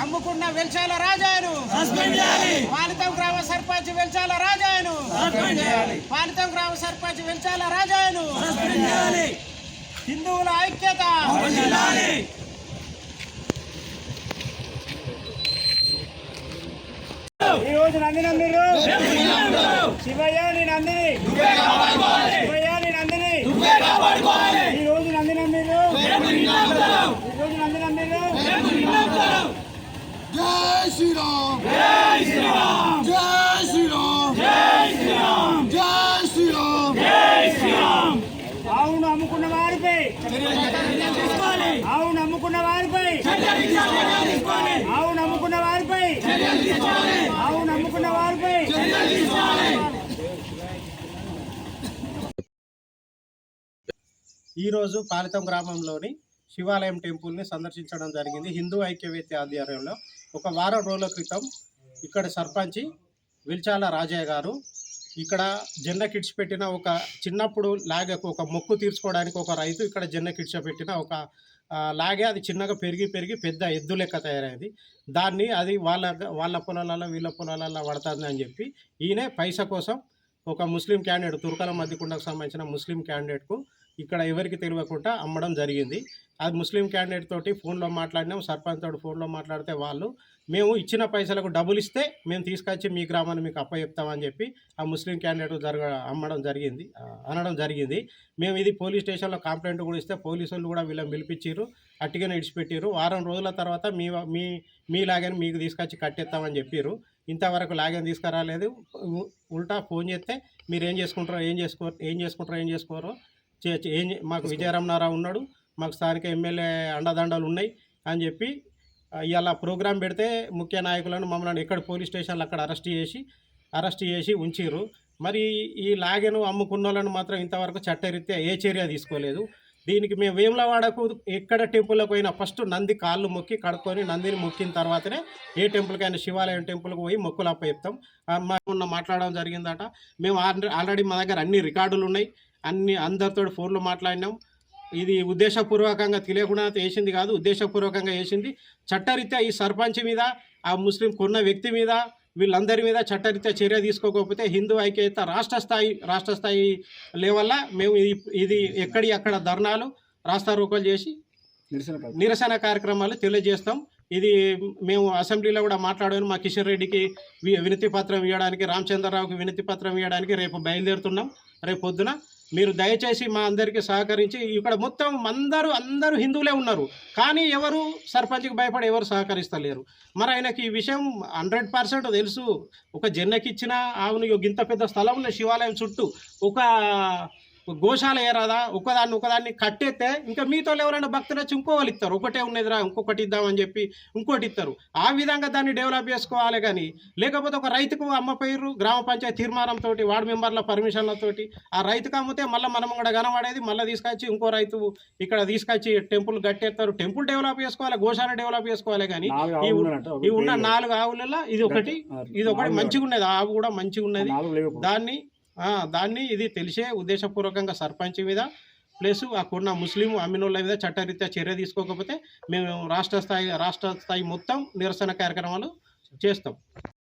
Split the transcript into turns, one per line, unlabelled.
అమ్ముకున్న వెల్చాల రాజాను పాలితం గ్రామ సర్పంచ్ వెల్చాల రాజాను పాలితం గ్రామ సర్పంచ్ వెల్చాల రాజాను హిందువుల ఐక్యత. ఈ రోజు నందిని మీరు శివయ్య నీ నందిని శివయ్య నీ నందిని ఈ రోజు నందిని మీరు ఈ రోజు నందిని మీరు.
జై శ్రీరామ్ జై శ్రీరామ్ జై శ్రీరామ్ జై శ్రీరామ్ జై శ్రీరామ్ జై శ్రీరామ్.
ఆవును అమ్ముకున్న వారిపై ఆవును అమ్ముకున్న వారిపై ఆవును అమ్ముకున్న వారిపై ఆవును అమ్ముకున్న వారిపై. ఈరోజు పాలితం గ్రామంలోని శివాలయం టెంపుల్ని సందర్శించడం జరిగింది. హిందూ ఐక్యవేత్త ఆధ్వర్యంలో ఒక వారం రోజుల క్రితం ఇక్కడ సర్పంచి వెల్చాల రాజయ్య గారు ఇక్కడ జెండా కిడ్స్ పెట్టిన ఒక చిన్నప్పుడు లాగే ఒక మొక్కు తీర్చుకోవడానికి ఒక రైతు ఇక్కడ జెండా కిడ్స్ పెట్టిన ఒక లాగే అది చిన్నగా పెరిగి పెరిగి పెద్ద ఎద్దు లెక్క తయారైంది. దాన్ని అది వాళ్ళ పొలాలలో వీళ్ళ పొలాలలో పడుతుంది అని చెప్పి ఈయన పైసా కోసం ఒక ముస్లిం క్యాండిడేట్ తుర్కల మధ్యకుండకు సంబంధించిన ముస్లిం క్యాండిడేట్కు ఇక్కడ ఎవరికి తెలియకుండా అమ్మడం జరిగింది. అది ముస్లిం క్యాండిడేట్ తోటి ఫోన్లో మాట్లాడినాం. సర్పంచ్ తోటి ఫోన్లో మాట్లాడితే వాళ్ళు మేము ఇచ్చిన పైసలకు డబ్బులు ఇస్తే మేము తీసుకొచ్చి మీ గ్రామాన్ని మీకు అప్పచెప్తామని చెప్పి ఆ ముస్లిం క్యాండిడేట్ అనడం జరిగింది. మేము ఇది పోలీస్ స్టేషన్లో కంప్లైంట్ కూడా ఇస్తే పోలీసులు కూడా వీళ్ళని పిలిపించారు, అట్టిగానే ఇడిచిపెట్టారు. వారం రోజుల తర్వాత మీలాగని మీకు తీసుకొచ్చి కట్టేస్తామని చెప్పారు. ఇంతవరకు లాగని తీసుకురాలేదు. ఉల్టా ఫోన్ చేస్తే మీరు ఏం చేసుకోరో మాకు విజయరమణారావు ఉన్నాడు, మాకు స్థానిక ఎమ్మెల్యే అండదండలు ఉన్నాయి అని చెప్పి ఇవాళ ప్రోగ్రాం పెడితే ముఖ్య నాయకులను మమ్మల్ని ఎక్కడ పోలీస్ స్టేషన్లో అక్కడ అరెస్ట్ చేసి ఉంచారు. మరి ఈ లాగెను అమ్ముకున్న వాళ్ళను మాత్రం ఇంతవరకు చట్టరీత్యా ఏ చర్య తీసుకోలేదు. దీనికి మేము వేములవాడకు ఎక్కడ టెంపుల్కి పోయినా ఫస్ట్ నంది కాళ్ళు మొక్కి కడుక్కొని నందిని మొక్కిన తర్వాతనే ఏ టెంపుల్కైనా శివాలయం టెంపుల్కి పోయి మొక్కులు అప్పచెప్తాం. మొన్న మాట్లాడడం జరిగిందట. మేము ఆల్రెడీ మా దగ్గర అన్ని రికార్డులు ఉన్నాయి, అందరితో ఫోన్లో మాట్లాడినాం. ఇది ఉద్దేశపూర్వకంగా తెలియకుండా వేసింది కాదు, ఉద్దేశపూర్వకంగా వేసింది. చట్టరీత్యా ఈ సర్పంచ్ మీద ఆ ముస్లిం కొన్న వ్యక్తి మీద వీళ్ళందరి మీద చట్టరీత్యా చర్య తీసుకోకపోతే హిందూ ఐక్యత రాష్ట్ర స్థాయి లెవెల్లో మేము ఇది అక్కడ ధర్నాలు రాస్తారోకోలు చేసి నిరసన కార్యక్రమాలు తెలియజేస్తాం. ఇది మేము అసెంబ్లీలో కూడా మాట్లాడాము. మా కిషన్ రెడ్డికి వినతి పత్రం ఇవ్వడానికి, రామచంద్రరావుకి వినతి పత్రం ఇవ్వడానికి రేపు బయలుదేరుతున్నాం. రేపు పొద్దున మీరు దయచేసి మా అందరికీ సహకరించి, ఇక్కడ మొత్తం అందరూ హిందువులే ఉన్నారు, కానీ ఎవరు సర్పంచ్కి భయపడి ఎవరు సహకరిస్తలేరు. మరి ఆయనకి ఈ విషయం 100% తెలుసు. ఒక జన్నకిచ్చిన ఆవును ఇంత పెద్ద స్థలం ఉన్న శివాలయం చుట్టూ ఒక గోశాల ఏరాదా, ఒకదాన్ని కట్టేస్తే ఇంకా మీతో ఎవరైనా భక్తులు వచ్చి ఇంకోళ్ళు ఇస్తారు, ఒకటే ఉన్నదిరా ఇంకొకటి ఇద్దామని చెప్పి ఇంకోటి ఇస్తారు. ఆ విధంగా దాన్ని డెవలప్ చేసుకోవాలి. కానీ లేకపోతే ఒక రైతుకు అమ్మపోయారు గ్రామ పంచాయతీ తీర్మానంతో, వార్డు మెంబర్ల పర్మిషన్లతోటి ఆ రైతుకు అమ్మితే మళ్ళీ మనం కూడా కనబడేది, మళ్ళీ తీసుకొచ్చి ఇంకో రైతు ఇక్కడ తీసుకొచ్చి టెంపుల్ కట్టేస్తారు. టెంపుల్ డెవలప్ చేసుకోవాలి, గోశాల డెవలప్ చేసుకోవాలి. కానీ ఈ ఉన్న 4 ఆవులలో ఇది ఒకటి మంచిగా ఉన్నది, ఆవు కూడా మంచిగా ఉన్నది. దాన్ని ఇది తెలిసే ఉద్దేశపూర్వకంగా సర్పంచ్ మీద ప్లస్ అక్కడున్న ముస్లిం అమ్మినోళ్ళ మీద చట్టరీత్యా చర్య తీసుకోకపోతే మేము రాష్ట్ర స్థాయి మొత్తం నిరసన కార్యక్రమాలు చేస్తాం.